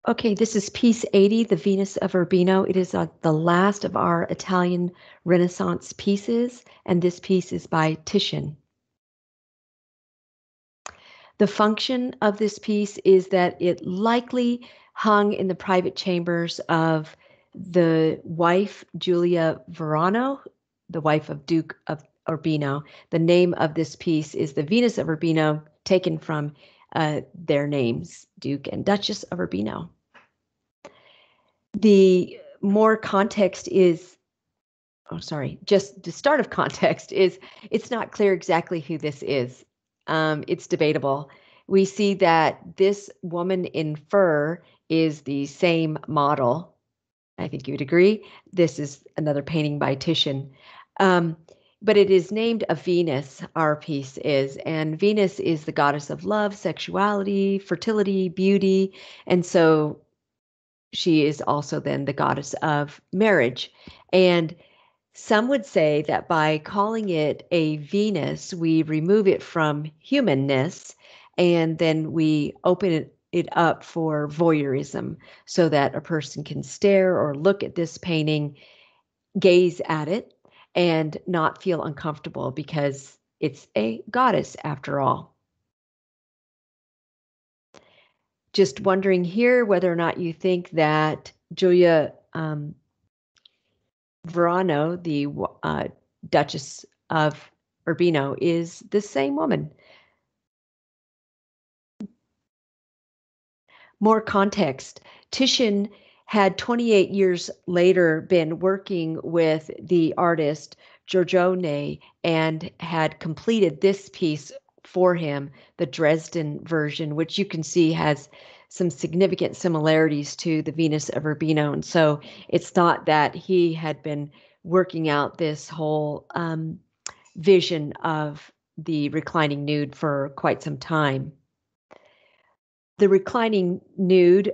Okay, this is piece 80, the Venus of Urbino. It is the last of our Italian Renaissance pieces, and this piece is by Titian. The function of this piece is that it likely hung in the private chambers of the wife, Julia Verano, the wife of Duke of Urbino. The name of this piece is the Venus of Urbino, taken from their names, Duke and Duchess of Urbino. The more context is, just the start of context is it's not clear exactly who this is. It's debatable. We see that this woman in fur is the same model. I think you would agree. This is another painting by Titian. But it is named a Venus, our piece is, and Venus is the goddess of love, sexuality, fertility, beauty, and so she is also then the goddess of marriage. And some would say that by calling it a Venus, we remove it from humanness and then we open it up for voyeurism so that a person can stare or look at this painting, gaze at it, and not feel uncomfortable because it's a goddess after all. Just wondering here whether or not you think that Julia Verano, the Duchess of Urbino, is the same woman. More context. Titian had 28 years later been working with the artist Giorgione and had completed this piece for him, the Dresden version, which you can see has some significant similarities to the Venus of Urbino. And so it's thought that he had been working out this whole vision of the reclining nude for quite some time. The reclining nude,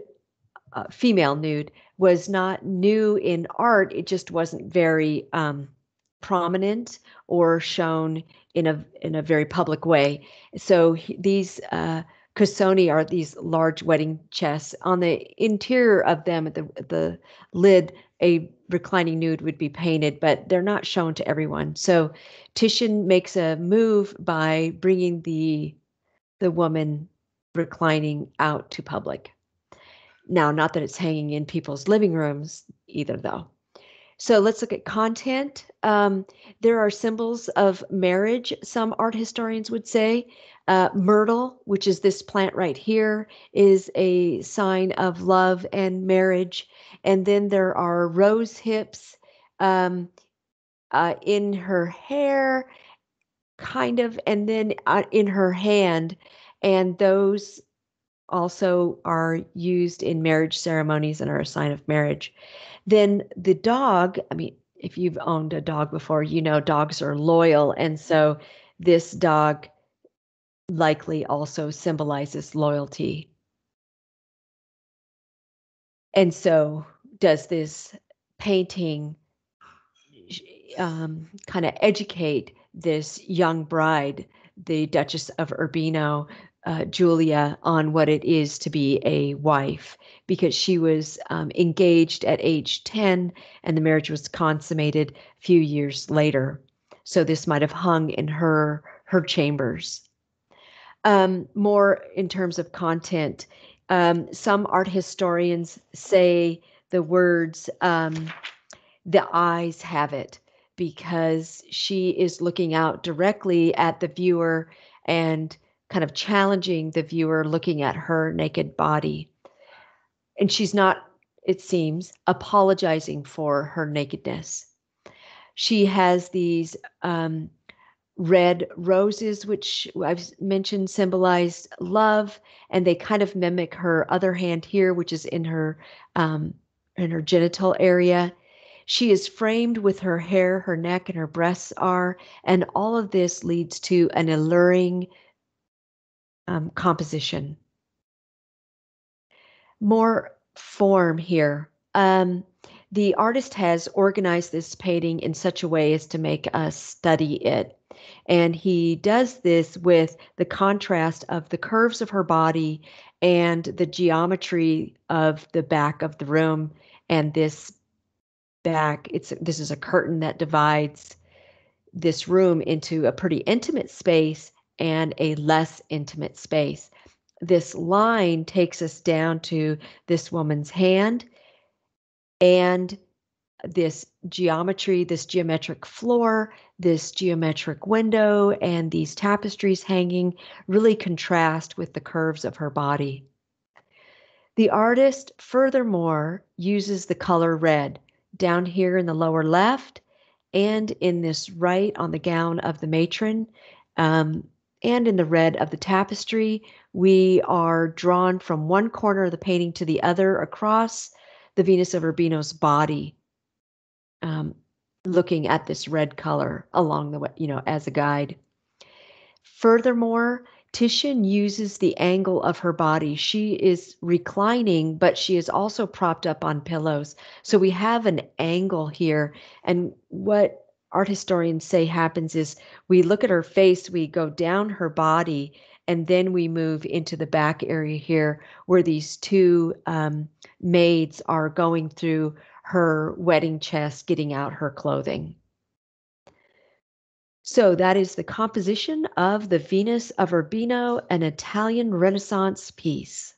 female nude, was not new in art. It just wasn't very prominent or shown in a very public way. So these cassoni are these large wedding chests. On the interior of them, at the lid, a reclining nude would be painted, but they're not shown to everyone. So Titian makes a move by bringing the woman reclining out to public. Now, not that it's hanging in people's living rooms either, though. So let's look at content. There are symbols of marriage, some art historians would say. Myrtle, which is this plant right here, is a sign of love and marriage. And then there are rose hips in her hair, kind of, and then in her hand. And those also are used in marriage ceremonies and are a sign of marriage. Then the dog, I mean, if you've owned a dog before, you know dogs are loyal. And so this dog likely also symbolizes loyalty. And so does this painting kind of educate this young bride, the Duchess of Urbino, Julia, on what it is to be a wife, because she was engaged at age 10 and the marriage was consummated a few years later. So this might have hung in her chambers. More in terms of content, some art historians say the words, the eyes have it, because she is looking out directly at the viewer and kind of challenging the viewer looking at her naked body. And she's not, it seems, apologizing for her nakedness. She has these red roses, which I've mentioned symbolized love, and they kind of mimic her other hand here, which is in her genital area. She is framed with her hair, her neck, and her breasts are, and all of this leads to an alluring composition. More form here. The artist has organized this painting in such a way as to make us study it. And he does this with the contrast of the curves of her body and the geometry of the back of the room. And this is a curtain that divides this room into a pretty intimate space and a less intimate space. This line takes us down to this woman's hand and this geometry, this geometric floor, this geometric window, and these tapestries hanging really contrast with the curves of her body. The artist, furthermore, uses the color red down here in the lower left and in this right on the gown of the matron, and in the red of the tapestry. We are drawn from one corner of the painting to the other across the Venus of Urbino's body, um, looking at this red color along the way, as a guide. Furthermore, Titian uses the angle of her body. She is reclining, but she is also propped up on pillows. So we have an angle here. And what art historians say happens is we look at her face, we go down her body, and then we move into the back area here where these two maids are going through her wedding chest, getting out her clothing. So that is the composition of the Venus of Urbino, an Italian Renaissance piece.